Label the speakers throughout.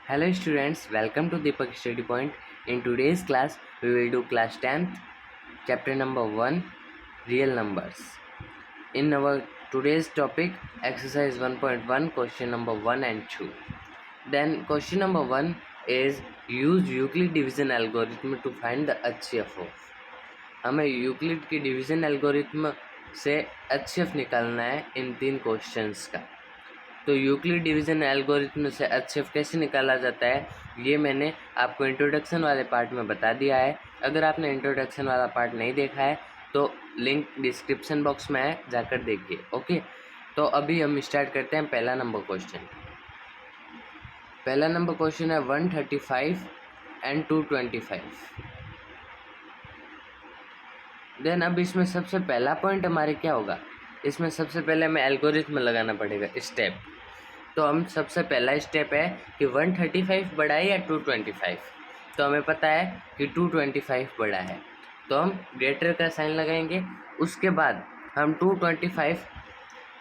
Speaker 1: Hello students, welcome to Deepak Study Point. In today's class, we will do class 10th, chapter number 1, real numbers. In our today's topic, exercise 1.1, question number 1 and 2. Then question number 1 is use Euclid division algorithm to find the HCF of. हमें Euclid की division algorithm से HCF निकालना है इन तीन questions का। तो Euclid division algorithm से HCF कैसे निकाला जाता है ये मैंने आपको इंट्रोडक्शन वाले पार्ट में बता दिया है। अगर आपने इंट्रोडक्शन वाला पार्ट नहीं देखा है तो लिंक डिस्क्रिप्शन बॉक्स में है, जाकर देखिए। ओके, तो अभी हम स्टार्ट करते हैं पहला नंबर क्वेश्चन। पहला नंबर क्वेश्चन है 135 एंड 225। देन अब इसमें सबसे पहला पॉइंट हमारे क्या होगा, इसमें सबसे पहले हमें एल्गोरिथम लगाना पड़ेगा स्टेप। तो हम सबसे पहला स्टेप है कि 135 बड़ा है या 225। तो हमें पता है कि 225 बड़ा है, तो हम ग्रेटर का साइन लगाएंगे। उसके बाद हम 225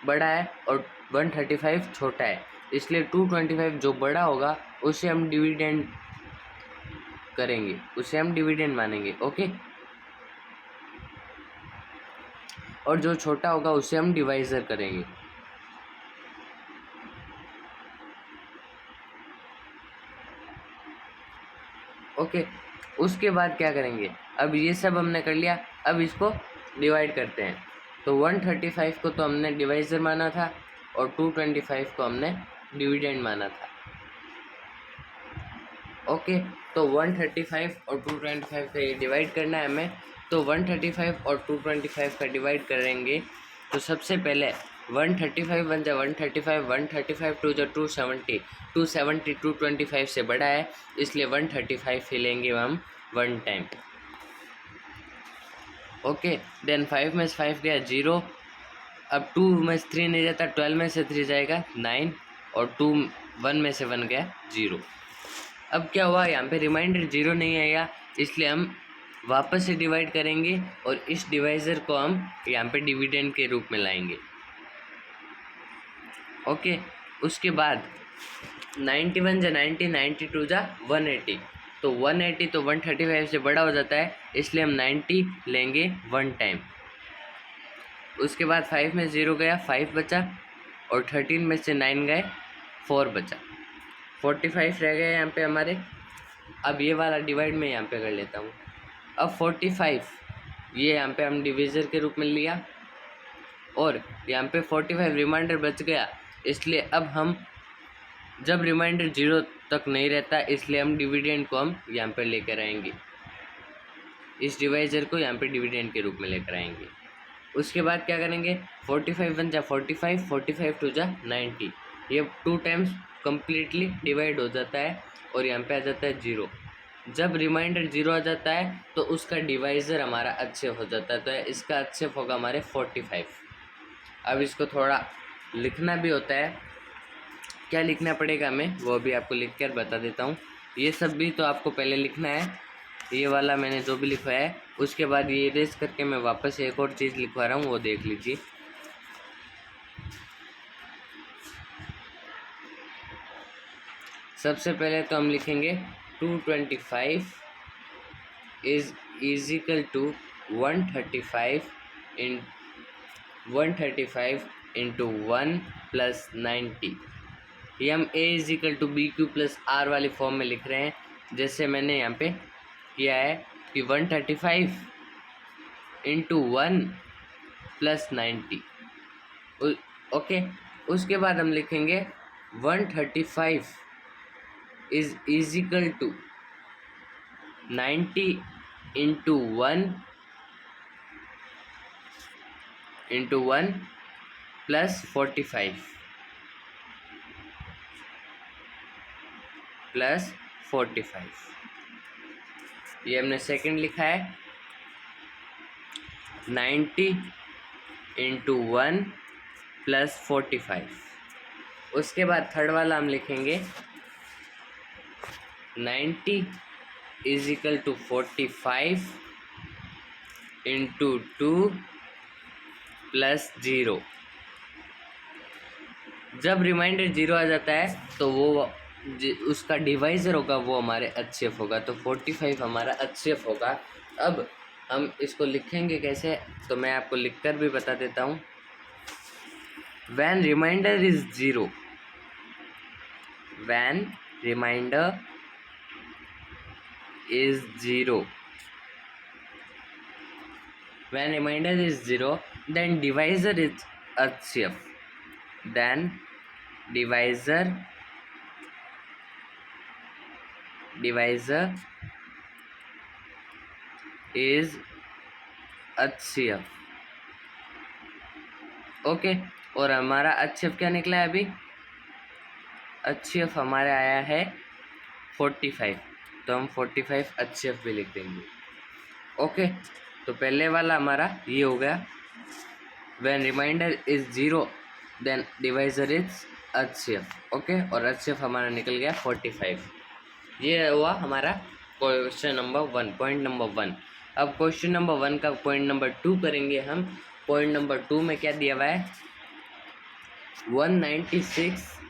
Speaker 1: बड़ा है और 135 छोटा है, इसलिए 225 जो बड़ा होगा उसे हम डिविडेंड करेंगे, उसे हम डिविडेंड मानेंगे। ओके, और जो छोटा होगा उसे हम डिवाइजर करेंगे। ओके, उसके बाद क्या करेंगे, अब ये सब हमने कर लिया, अब इसको डिवाइड करते हैं। तो 135 को तो हमने डिवाइजर माना था और 225 को हमने डिविडेंड माना था। ओके, तो 135 और 225 का ये डिवाइड करना है हमें। तो 135 और 225 का डिवाइड करेंगे तो सबसे पहले 135 बन जाए 135, 135 टू जो 270, 270 225 से बड़ा है, इसलिए 135 ही लेंगे हम वन टाइम। ओके, देन 5 में से 5 गया 0, अब 2 में से 3 नहीं जाता, 12 में से 3 जाएगा 9 और 1 में से 1 गया 0। अब क्या हुआ, यहाँ पे रिमाइंडर 0 नहीं आएगा, इसलिए हम वापस से डिवाइड करेंगे और इस डिवाइज़र को हम यहाँ पे डिविडेंड के रूप में लाएंगे। ओके, उसके बाद 91 जा 90, 92 जा 180, तो 180 तो 135 से बड़ा हो जाता है, इसलिए हम 90 लेंगे वन टाइम। उसके बाद 5 में 0 गया 5 बचा और 13 में से 9 गए 4 बचा, 45 रह गए यहाँ पे हमारे। अब ये वाला डिवाइड मैं यहाँ पे कर लेता हूँ। अब 45 ये यहाँ पे हम डिविज़र के रूप में लिया और यहाँ पे 45 रिमाइंडर बच गया, इसलिए अब हम जब रिमाइंडर 0 तक नहीं रहता, इसलिए हम डिविडेंड को हम यहाँ पे लेकर आएंगे, इस डिवाइज़र को यहाँ पे डिविडेंड के रूप में लेकर आएंगे। उसके बाद क्या करेंगे, 45 बन जा 45, 45 टू जा 90, ये 2 टाइम्स कम्प्लीटली डिवाइड हो जाता है और यहाँ पे आ जाता है 0। जब रिमाइंडर 0 आ जाता है तो उसका डिवाइज़र हमारा अच्छे हो जाता है, तो इसका अच्छे होगा हमारे 45। अब इसको थोड़ा लिखना भी होता है, क्या लिखना पड़ेगा हमें वो भी आपको लिख कर बता देता हूँ। ये सब भी तो आपको पहले लिखना है, ये वाला मैंने जो भी लिखवाया है, उसके बाद ये इरेज करके मैं वापस एक और चीज़ लिखवा रहा हूँ, वो देख लीजिए। सबसे पहले तो हम लिखेंगे 225 is equal to 135 into 1 plus 90। ये हम a is equal to b q plus r वाली फॉर्म में लिख रहे हैं, जैसे मैंने यहाँ पे किया है कि 135 इंटू 1 प्लस 90। ओके, उसके बाद हम लिखेंगे 135 is equal to 90 into 1 plus 45 plus 45। ये हमने सेकंड लिखा है 90 इंटू 1 प्लस 45। उसके बाद थर्ड वाला हम लिखेंगे 90 is equal to 45 into 2 plus 0। जब रिमाइंडर 0 आ जाता है तो वो उसका डिवाइज़र होगा वो हमारे HCF होगा, तो 45 हमारा HCF होगा। अब हम इसको लिखेंगे कैसे, तो मैं आपको लिखकर भी बता देता हूँ। When remainder is 0, when remainder is 0, when remainder is 0, then divisor is HCF, then divisor is HCF। Okay, और हमारा HCF क्या निकला है अभी, HCF हमारा आया है 45, तो हम 45 HCF भी लिख देंगे। ओके, तो पहले वाला हमारा ये हो गया, when remainder is 0 then divisor is HCF। Okay, और HCF हमारा निकल गया 45। ये हुआ हमारा क्वेश्चन नंबर 1, पॉइंट नंबर 1। अब क्वेश्चन नंबर 1 का पॉइंट नंबर 2 करेंगे हम। पॉइंट नंबर 2 में क्या दिया हुआ है, 196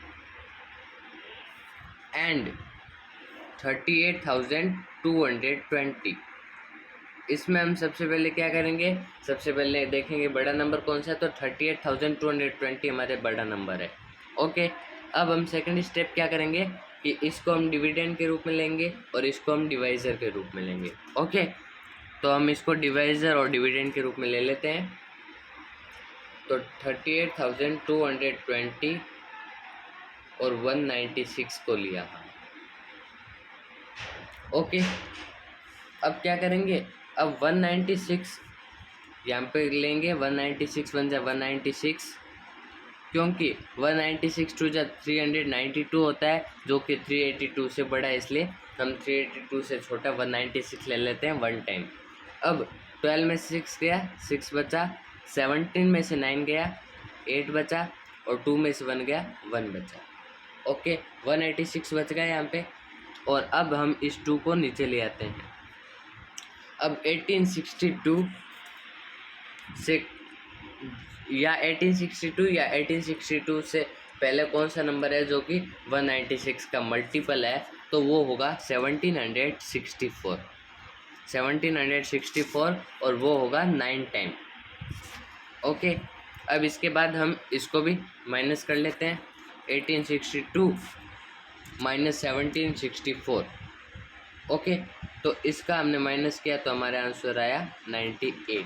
Speaker 1: एंड 38,220। इसमें हम सबसे पहले क्या करेंगे, सबसे पहले देखेंगे बड़ा नंबर कौन सा है, तो 38,220 हमारे बड़ा नंबर है। ओके, अब हम सेकंड स्टेप क्या करेंगे कि इसको हम डिविडेंड के रूप में लेंगे और इसको हम डिवाइज़र के रूप में लेंगे। ओके, तो हम इसको डिवाइज़र और डिविडेंड के रूप में ले लेते हैं। तो 38,220 और 196 को लिया। ओके, अब क्या करेंगे, अब 196 यहाँ पे लेंगे, 196 बन जाए 196, क्योंकि 196 टू जा 392 होता है, जो कि 382 से बड़ा है, इसलिए हम 382 से छोटा 196 ले लेते हैं 1 टाइम। अब 12 में 6 गया, 6 बचा, 17 में से 9 गया, 8 बचा, और 2 में से 1 गया, 1 बचा। ओके, 186 बच गया यहाँ पे, और अब हम इस 2 को नीचे ले आते हैं। अब 1862 से या 1862 से पहले कौन सा नंबर है जो कि 196 का मल्टीपल है, तो वो होगा 1764 और वो होगा 9 टाइम। ओके, अब इसके बाद हम इसको भी माइनस कर लेते हैं, 1862 माइनस 1764। ओके, तो इसका हमने माइनस किया तो हमारा आंसर आया 98।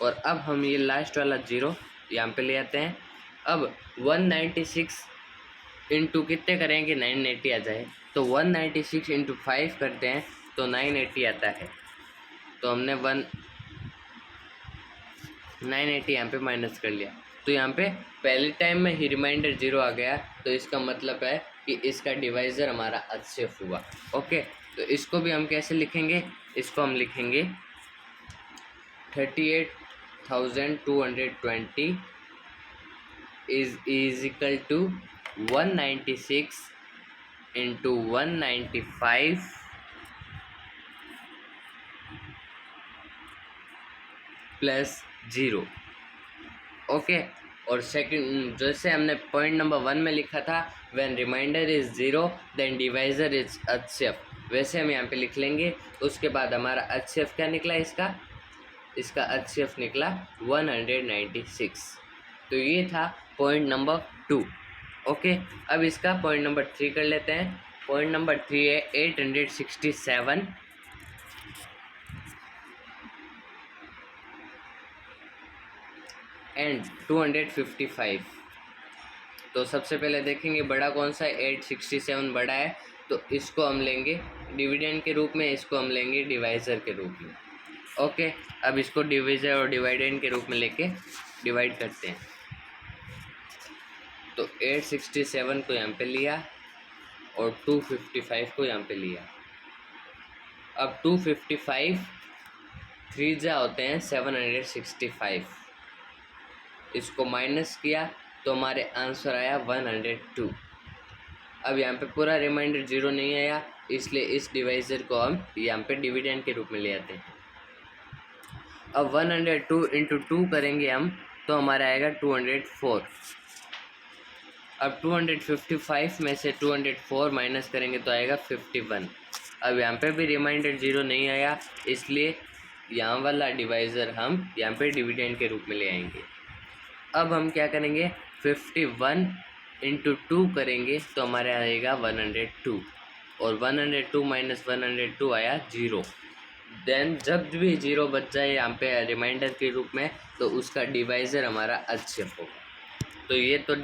Speaker 1: और अब हम ये लास्ट वाला 0 यहाँ पे ले आते हैं। अब 196 इंटू कितने करें कि 980 आ जाए, तो 196 इंटू 5 करते हैं तो 980 आता है। तो हमने 980 यहाँ पे माइनस कर लिया, तो यहाँ पे पहले टाइम में ही रिमाइंडर 0 आ गया, तो इसका मतलब है कि इसका डिवाइज़र हमारा HCF हुआ। ओके, तो इसको भी हम कैसे लिखेंगे, इसको हम लिखेंगे 38,220 is equal to 196 into 195 plus 0। Okay, और सेकंड जैसे हमने पॉइंट नंबर 1 में लिखा था, when remainder is 0 then divisor is HCF, वैसे हम यहाँ पे लिख लेंगे। उसके बाद हमारा HCF क्या निकला, इसका HCF निकला 196। तो ये था पॉइंट नंबर 2। ओके, अब इसका पॉइंट नंबर 3 कर लेते हैं। पॉइंट नंबर 3 है 867 एंड 255। तो सबसे पहले देखेंगे बड़ा कौन सा है, 867 बड़ा है, तो इसको हम लेंगे डिविडेंड के रूप में, इसको हम लेंगे डिवाइज़र के रूप में। ओके, अब इसको डिवाइज़र और डिवाइडेंड के रूप में लेके डिवाइड करते हैं। तो 867 को यहाँ पे लिया और 255 को यहाँ पे लिया। अब 255 3 जा होते हैं 765, इसको माइनस किया तो हमारे आंसर आया 102। अब यहाँ पे पूरा रिमाइंडर 0 नहीं आया, इसलिए इस डिवाइज़र को हम यहाँ पे डिविडेंड के रूप में ले आते हैं। अब 102 इंटू 2 करेंगे हम, तो हमारा आएगा 204। अब 255 में से 204 माइनस करेंगे तो आएगा 51। अब यहाँ पे भी रिमाइंडर 0 नहीं आया, इसलिए यहाँ वाला डिवाइज़र हम यहाँ पे डिविडेंड के रूप में ले आएंगे। अब हम क्या करेंगे, 51 इंटू 2 करेंगे तो हमारे आएगा 102, और 102 माइनस 102 आया 0। देन जब भी 0 बच जाए यहाँ पे रिमाइंडर के रूप में, तो उसका डिवाइज़र हमारा HCF होगा। तो ये तो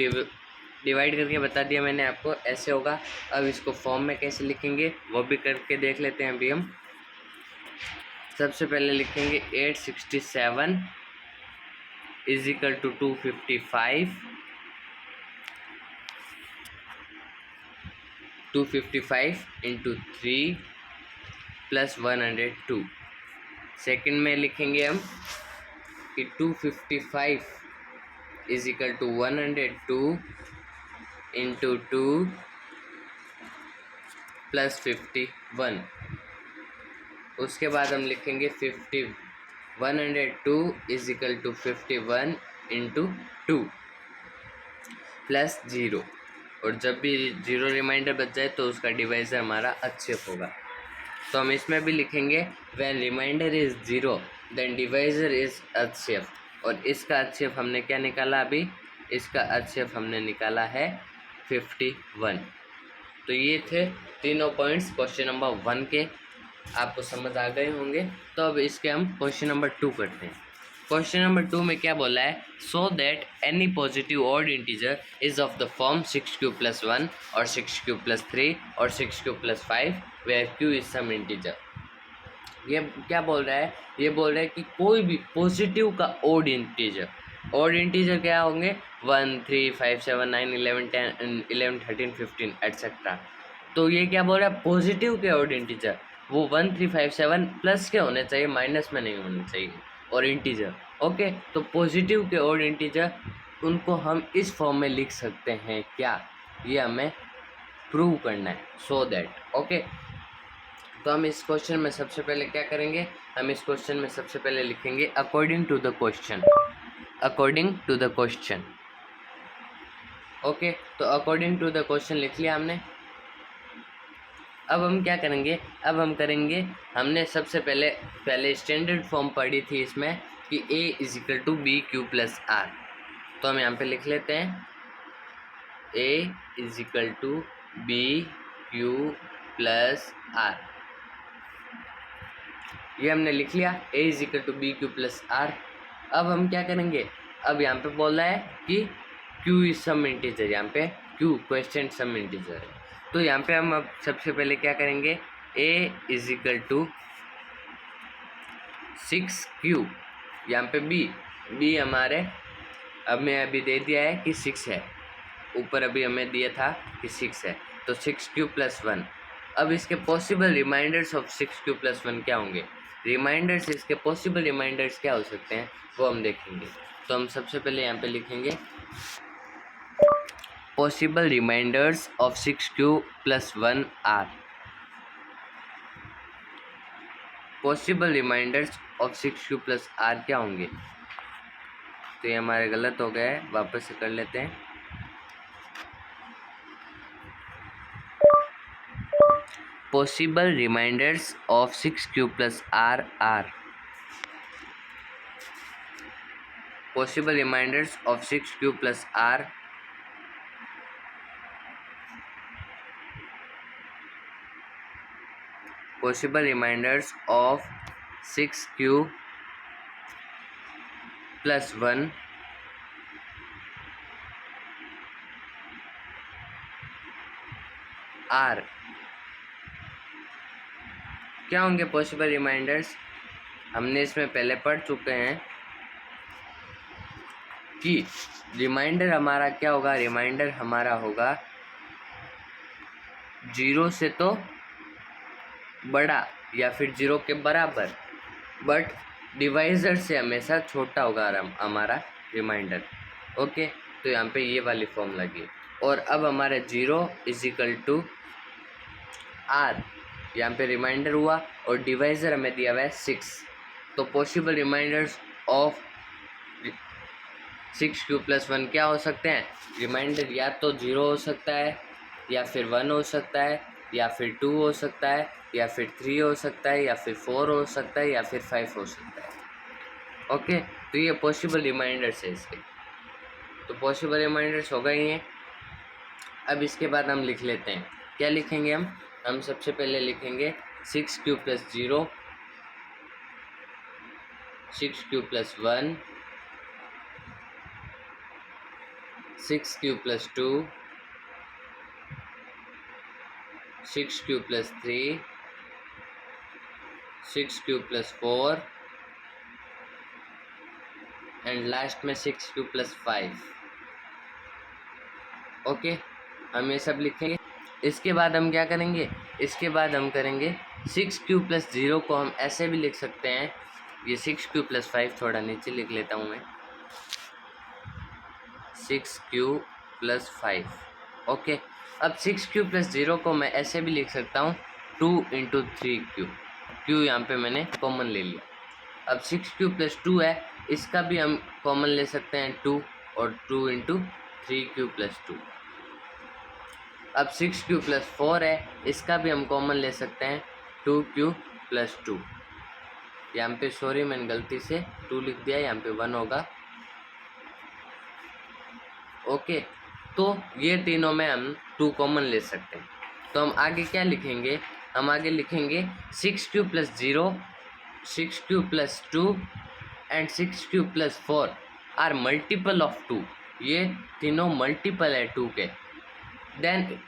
Speaker 1: डिवाइड करके बता दिया मैंने आपको, ऐसे होगा। अब इसको फॉर्म में कैसे लिखेंगे वो भी करके देख लेते हैं अभी हम। सबसे पहले लिखेंगे 867 is equal to 255, 255 into 3 plus 102। Second में लिखेंगे हम कि 255 is equal to 102 into 2 plus 51। उसके बाद हम लिखेंगे 102 is equal to 51 into 2 plus 0, और जब भी 0 रिमाइंडर बच जाए तो उसका डिवाइज़र हमारा HCF होगा। तो हम इसमें भी लिखेंगे when remainder is 0 then divisor is HCF, और इसका HCF हमने क्या निकाला अभी, इसका HCF हमने निकाला है 51। तो ये थे तीनों पॉइंट्स क्वेश्चन नंबर 1 के, आपको समझ आ गए होंगे। तो अब इसके हम क्वेश्चन नंबर 2 करते हैं। क्वेश्चन नंबर 2 में क्या बोला है, so that any positive odd integer is of the form 6q + 1 और 6q + 3 और 6q + 5 where q is some integer. ये क्या बोल रहा है, ये बोल रहा है कि कोई भी पॉजिटिव का ऑड इंटीजर क्या होंगे, 1 3 5 7 9 11 10 11 13 15 एट्सेट्रा। तो ये क्या बोल रहा है, पॉजिटिव के ऑड इंटीजर वो 1 3 5 7 प्लस के होने चाहिए, माइनस में नहीं होने चाहिए, और इंटीजर। ओके, तो पॉजिटिव के ऑड इंटीजर उनको हम इस फॉर्म में लिख सकते हैं क्या, ये हमें प्रूव करना है। सो दैट ओके, तो हम इस क्वेश्चन में सबसे पहले क्या करेंगे, हम इस क्वेश्चन में सबसे पहले लिखेंगे according to the question. According to the question, okay, तो अकॉर्डिंग टू द क्वेश्चन लिख लिया हमने। अब हम क्या करेंगे, अब हम करेंगे, हमने सबसे पहले स्टैंडर्ड फॉर्म पढ़ी थी इसमें कि A is equal to BQ + R। तो हम यहाँ पे लिख लेते हैं A is equal to BQ + R। ये हमने लिख लिया, A is equal to BQ + R। अब हम क्या करेंगे, अब यहाँ पे बोल रहा है कि Q इज सम इंटीजर, यहाँ पे Q क्वेश्चन सम इंटीजर है। तो यहाँ पे हम अब सबसे पहले क्या करेंगे, A is equal to 6Q, यहाँ पे B हमारे हमें अभी दे दिया है कि 6 है, ऊपर अभी हमें दिया था कि 6 है, तो 6Q + 1। अब इसके पॉसिबल रिमाइंडर्स ऑफ 6Q + 1 क्या होंगे, रिमाइंडर्स, इसके पॉसिबल रिमाइंडर्स क्या हो सकते हैं वो हम देखेंगे। तो हम सबसे पहले यहाँ पे लिखेंगे possible remainders of 6Q + 1 R. Possible remainders of 6Q + R क्या होंगे, तो ये हमारे गलत हो गया है, वापस से कर लेते हैं। Possible remainders of 6Q + R R. Possible remainders of 6Q + R possible reminders of 6Q + 1 R क्या होंगे पॉसिबल रिमाइंडर्स, हमने इसमें पहले पढ़ चुके हैं कि रिमाइंडर हमारा क्या होगा, रिमाइंडर हमारा होगा 0 से तो बड़ा या फिर 0 के बराबर, बट डिवाइज़र से हमेशा छोटा होगा हमारा रिमाइंडर। ओके, तो यहाँ पे ये वाली फॉर्म लगी, और अब हमारा 0 इज इक्वल टू R, यहाँ पे रिमाइंडर हुआ और डिवाइज़र हमें दिया हुआ है 6। तो possible remainders of 6 cube plus 1 क्या हो सकते हैं रिमाइंडर, या तो 0 हो सकता है, या फिर 1 हो सकता है, या फिर 2 हो सकता है, या फिर 3 हो सकता है, या फिर 4 हो सकता है, या फिर 5 हो सकता है। ओके, तो ये पॉसिबल रिमाइंडर्स है इसके। तो पॉसिबल रिमाइंडर्स हो गए हैं। अब इसके बाद हम लिख लेते हैं, क्या लिखेंगे हम सबसे पहले लिखेंगे 6 cube plus 0, 6 cube plus 1, 6 cube plus 2, 6 cube plus 3, 6 cube plus 4 and last में 6 क्यूब प्लस 5। ओके, हम ये सब लिखेंगे। इसके बाद हम क्या करेंगे, इसके बाद हम करेंगे 6 क्यूब प्लस 0 को हम ऐसे भी लिख सकते हैं, ये 6 क्यूब प्लस 5 थोड़ा नीचे लिख लेता हूँ मैं, 6 क्यूब प्लस 5। ओके, अब 6 क्यूब प्लस 0 को मैं ऐसे भी लिख सकता हूँ 2 इंटू 3 क्यूब, क्यू यहाँ पे मैंने कॉमन ले लिया। अब 6 क्यूब प्लस 2 है, इसका भी हम कॉमन ले सकते हैं 2, और 2 इंटू 3 क्यूब प्लस 2। अब 6 क्यूब प्लस 4 है, इसका भी हम कॉमन ले सकते हैं 2 क्यूब प्लस 2। यहाँ पे सॉरी मैंने गलती से 2 लिख दिया, यहाँ पे 1 होगा। ओके, तो ये तीनों में हम 2 कॉमन ले सकते हैं। तो हम आगे क्या लिखेंगे, हम आगे लिखेंगे 6 cube plus 0, 6 cube plus 2 and 6 cube plus 4 are multiple of 2। ये तीनों मल्टीपल है 2 के। Then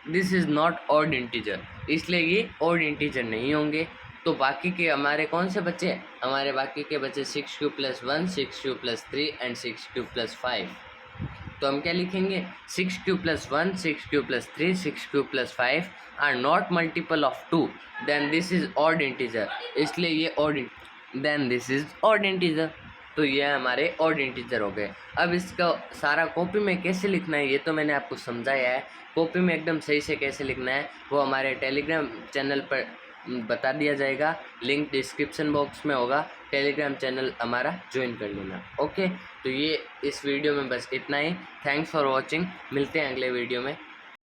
Speaker 1: this is not odd integer, इसलिए ये ऑड इंटीजर नहीं होंगे। तो बाकी के हमारे कौन से बचे, हमारे बाकी के बचे 6 cube plus 1, 6 cube plus 3 and 6 cube plus 5। तो हम क्या लिखेंगे, 6 cube plus 1, 6 cube plus 3, 6 cube plus 5 are not multiple of 2, then this is odd integer, इसलिए ये odd, then this is odd integer. तो ये हमारे ऑड इंटीजर हो गए। अब इसका सारा कॉपी में कैसे लिखना है ये तो मैंने आपको समझाया है। कॉपी में एकदम सही से कैसे लिखना है वो हमारे टेलीग्राम चैनल पर बता दिया जाएगा, लिंक डिस्क्रिप्शन बॉक्स में होगा, टेलीग्राम चैनल हमारा ज्वाइन कर लेना। ओके, तो ये इस वीडियो में बस इतना ही। थैंक्स फॉर वॉचिंग, मिलते हैं अगले वीडियो में।